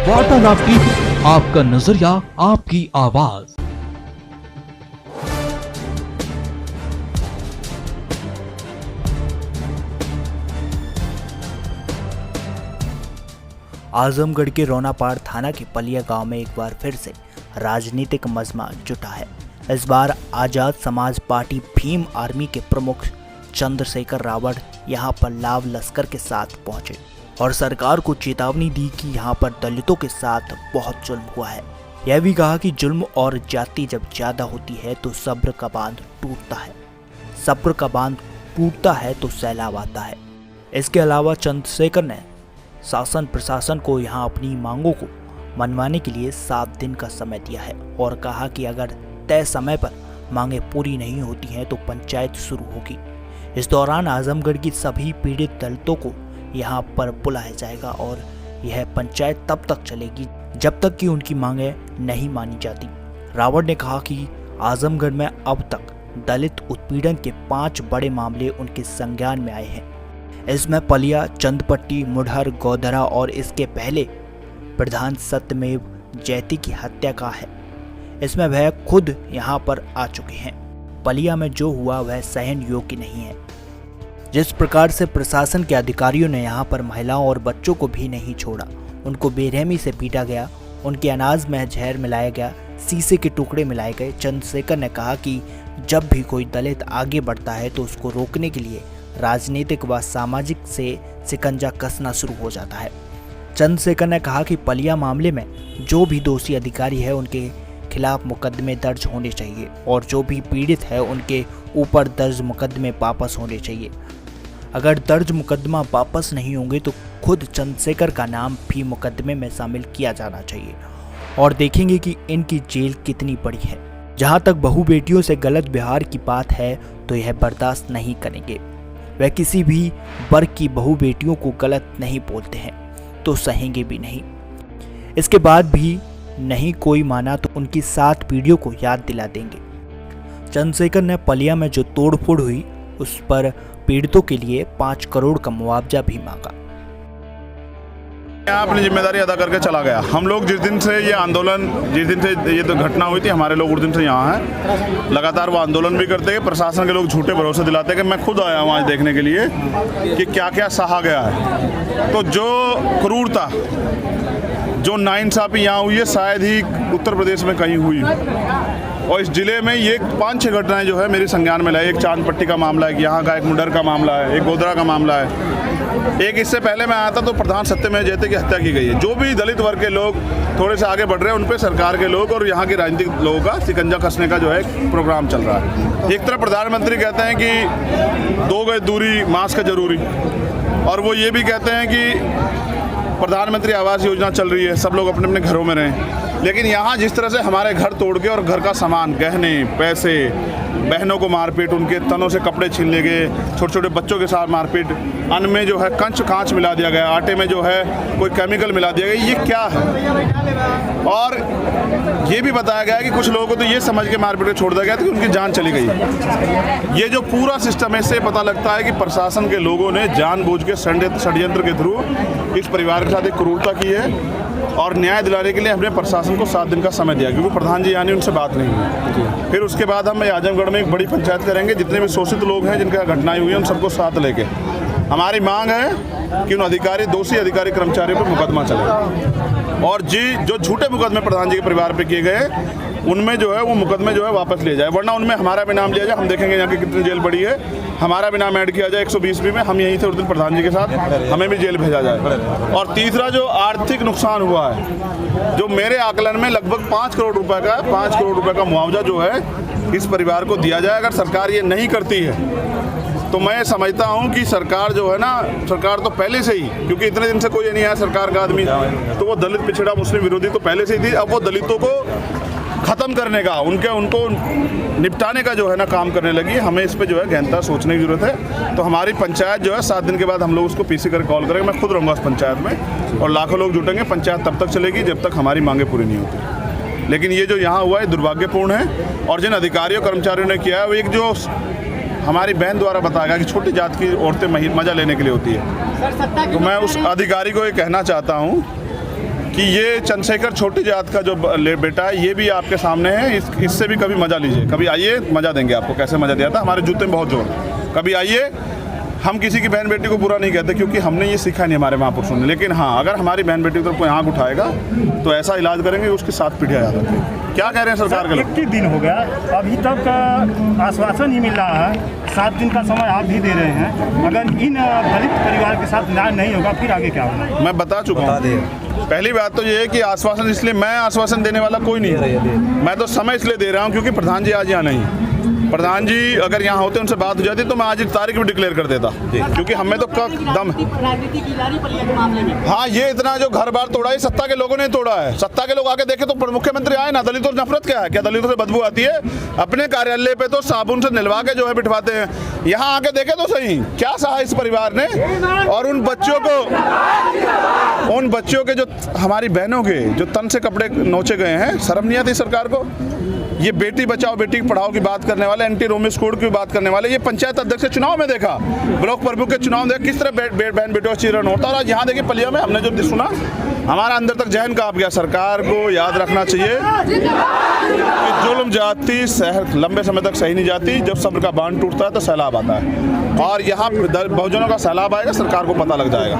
वार्तालाप की आपका नजरिया, आपकी आवाज। आजमगढ़ के रोनापाड़ थाना के पलिया गांव में एक बार फिर से राजनीतिक मजमा जुटा है। इस बार आजाद समाज पार्टी भीम आर्मी के प्रमुख चंद्रशेखर रावण यहां पर लाव लश्कर के साथ पहुंचे और सरकार को चेतावनी दी कि यहां पर दलितों के साथ बहुत जुल्म हुआ है। यह भी कहा कि जुल्म और जाति जब ज्यादा होती है तो सब्र का बांध टूटता है, सब्र का बांध टूटता है तो सैलाब आता है। इसके अलावा चंद्रशेखर ने शासन प्रशासन को यहां अपनी मांगों को मनवाने के लिए 7 दिन का समय दिया है और कहा कि अगर तय समय पर मांगे पूरी नहीं होती हैं तो पंचायत शुरू होगी। इस दौरान आजमगढ़ की सभी पीड़ित दलितों को यहां पर बुलाया जाएगा और यह पंचायत तब तक चलेगी जब तक कि उनकी मांगे नहीं मानी जाती। रावण ने कहा कि आजमगढ़ में अब तक दलित उत्पीड़न के 5 बड़े मामले उनके संज्ञान में आए हैं। इसमें पलिया, चंदपट्टी, मुढ़र, गोधरा और इसके पहले प्रधान सत्यमेव जयती की हत्या का है। इसमें वह खुद यहाँ पर आ चुके हैं। पलिया में जो हुआ वह सहन योग्य नहीं है। जिस प्रकार से प्रशासन के अधिकारियों ने यहाँ पर महिलाओं और बच्चों को भी नहीं छोड़ा, उनको बेरहमी से पीटा गया, उनके अनाज में जहर मिलाया गया, शीशे के टुकड़े मिलाए गए। चंद्रशेखर ने कहा कि जब भी कोई दलित आगे बढ़ता है तो उसको रोकने के लिए राजनीतिक व सामाजिक से शिकंजा कसना शुरू हो जाता है। चंद्रशेखर ने कहा कि पलिया मामले में जो भी दोषी अधिकारी है उनके खिलाफ मुकदमे दर्ज होने चाहिए और जो भी पीड़ित है उनके ऊपर दर्ज मुकदमे वापस होने चाहिए। अगर दर्ज मुकदमा वापस नहीं होंगे तो खुद चंद्रशेखर का नाम भी मुकदमे में शामिल किया जाना चाहिए और देखेंगे कि इनकी जेल कितनी बड़ी है। जहां तक बहू बेटियों से गलत व्यवहार की बात है तो यह बर्दाश्त नहीं करेंगे। वह किसी भी वर्ग की बहू बेटियों को गलत नहीं बोलते हैं तो सहेंगे भी नहीं। इसके बाद भी नहीं कोई माना तो उनकी 7 पीढ़ियों को याद दिला देंगे। चंद्रशेखर ने पलिया में जो तोड़फोड़ हुई उस पर पीड़ितों के लिए 5 करोड़ का मुआवजा भी मांगा। अपनी जिम्मेदारी अदा करके चला गया। हम लोग जिस दिन से ये आंदोलन, जिस दिन से ये तो घटना हुई थी, हमारे लोग उस दिन से यहाँ हैं। लगातार वो आंदोलन भी करते हैं। प्रशासन के लोग झूठे भरोसे दिलाते हैं कि मैं खुद आया हूँ आज देखने के लिए कि क्या क्या सहा गया है। तो जो क्रूरता, जो नाइंसाफी यहाँ हुई है शायद ही उत्तर प्रदेश में कहीं हुई। और इस जिले में ये 5-6 घटनाएं जो है मेरे संज्ञान में लाई। एक चांदपट्टी का मामला है, यहाँ का एक मुडर का मामला है, एक गोधरा का मामला है। एक इससे पहले मैं आया था तो प्रधान सत्यमेव जयते की हत्या की गई है। जो भी दलित वर्ग के लोग थोड़े से आगे बढ़ रहे हैं उन पे सरकार के लोग और यहाँ के राजनीतिक लोगों का शिकंजा कसने का जो है प्रोग्राम चल रहा है। एक तरफ प्रधानमंत्री कहते हैं कि 2 गज दूरी, मास्क जरूरी, और वो ये भी कहते हैं कि प्रधानमंत्री आवास योजना चल रही है, सब लोग अपने अपने घरों में रहें। लेकिन यहाँ जिस तरह से हमारे घर तोड़ के और घर का सामान, गहने, पैसे, बहनों को मारपीट, उनके तनों से कपड़े छीन ले गए, छोटे छोटे बच्चों के साथ मारपीट, अन्न में जो है कांच मिला दिया गया, आटे में जो है कोई केमिकल मिला दिया गया, ये क्या है? और ये भी बताया गया कि कुछ लोगों को तो ये समझ के मारपीट छोड़ दिया गया था कि उनकी जान चली गई। ये जो पूरा सिस्टम है, इससे पता लगता है कि प्रशासन के लोगों ने जानबूझ के षड्यंत्र के थ्रू इस परिवार के साथ एक क्रूरता की है। और न्याय दिलाने के लिए हमने प्रशासन को 7 दिन का समय दिया क्योंकि प्रधान जी यानी उनसे बात नहीं हुई। फिर उसके बाद हम आजमगढ़ में एक बड़ी पंचायत करेंगे। जितने भी शोषित लोग हैं, जिनका घटनाएं हुई हैं, उन सबको साथ लेके हमारी मांग है कि उन दोषी अधिकारी कर्मचारियों पर मुकदमा चले और जो झूठे मुकदमे प्रधान जी के परिवार पे किए गए उनमें जो है वो मुकदमे जो है वापस लिए जाए, वरना उनमें हमारा भी नाम लिया जाए। हम देखेंगे यहाँ की कितनी जेल बड़ी है, हमारा भी नाम ऐड किया जाए 120B में। हम यहीं थे उस दिन प्रधान जी के साथ, हमें भी जेल भेजा जाए। और तीसरा जो आर्थिक नुकसान हुआ है, जो मेरे आकलन में लगभग 5 करोड़ रुपए का मुआवजा जो है इस परिवार को दिया जाए। अगर सरकार ये नहीं करती है तो मैं समझता हूं कि सरकार जो है ना, सरकार तो पहले से ही, क्योंकि इतने दिन से कोई नहीं आया सरकार का आदमी, तो वो दलित पिछड़ा मुस्लिम विरोधी तो पहले से ही थी। अब वो दलितों को ख़त्म करने का, उनको निपटाने का जो है ना काम करने लगी। हमें इस पे जो है गहनता सोचने की ज़रूरत है। तो हमारी पंचायत जो है 7 दिन के बाद हम लोग उसको पीसी कर कॉल करेंगे। मैं खुद रहूँगा उस पंचायत में और लाखों लोग जुटेंगे। पंचायत तब तक चलेगी जब तक हमारी मांगे पूरी नहीं होती। लेकिन ये जो यहाँ हुआ है दुर्भाग्यपूर्ण है। और जिन अधिकारियों कर्मचारियों ने किया है, वो एक जो हमारी बहन द्वारा बताया गया कि छोटी जात की औरतें मज़ा लेने के लिए होती है, तो मैं उस अधिकारी को ये कहना चाहता हूँ कि ये चंद्रशेखर छोटी जात का जो बेटा है ये भी आपके सामने है, इससे भी कभी मजा लीजिए, कभी आइए मजा देंगे आपको। कैसे मजा दिया था, हमारे जूते में बहुत जोर, कभी आइए। हम किसी की बहन बेटी को बुरा नहीं कहते क्योंकि हमने ये सीखा नहीं हमारे महापुरुषों ने, लेकिन हाँ अगर हमारी बहन बेटी को कोई आँख उठाएगा तो ऐसा इलाज करेंगे उसके साथ पीढ़ियाँ याद रखेंगे। क्या कह रहे हैं सरकार के लोग? 21 दिन हो गया, अभी तक आश्वासन ही मिल रहा है, 7 दिन का समय आप भी दे रहे हैं। अगर इन दलित परिवार के साथ न्याय नहीं होगा फिर आगे क्या होगा? मैं बता चुका हूँ। पहली बात तो ये है कि आश्वासन, इसलिए मैं आश्वासन देने वाला कोई नहीं हूँ, मैं तो समय इसलिए दे रहा हूँ क्योंकि प्रधान जी आज यहाँ नहीं। प्रधान जी अगर यहाँ होते उनसे बात हो जाती तो मैं आज तारीख भी डिक्लेयर कर देता, क्योंकि हमें तो दम। हाँ ये इतना जो घर बार तोड़ा है सत्ता के लोगों ने तोड़ा है। सत्ता के लोग आके देखे तो मुख्यमंत्री आए ना, दलितों से नफरत क्या है? क्या दलितों से बदबू आती है? अपने कार्यालय पे तो साबुन से निलवा के जो है बिठवाते हैं, यहाँ आके देखे तो सही क्या सहा इस परिवार ने। और उन बच्चों के जो हमारी बहनों के जो तन से कपड़े नोचे गए हैं, शर्म नहीं आती सरकार को? ये बेटी बचाओ बेटी पढ़ाओ की बात करने वाले, एंटी रोमिस कोड की बात करने वाले, ये पंचायत अध्यक्ष के चुनाव में देखा, ब्लॉक प्रमुख के चुनाव में देखा किस तरह बहन बेटों का चिरण होता। और आज यहाँ देखिए पलिया में हमने जो सुना, हमारा अंदर तक जहन कांप गया। सरकार को याद रखना चाहिए कि जुल्म जाति लंबे समय तक सही नहीं जाती, जब सब्र का बांध टूटता है तो सैलाब आता है, और यहाँ बहुजनों का सैलाब आएगा, सरकार को पता लग जाएगा।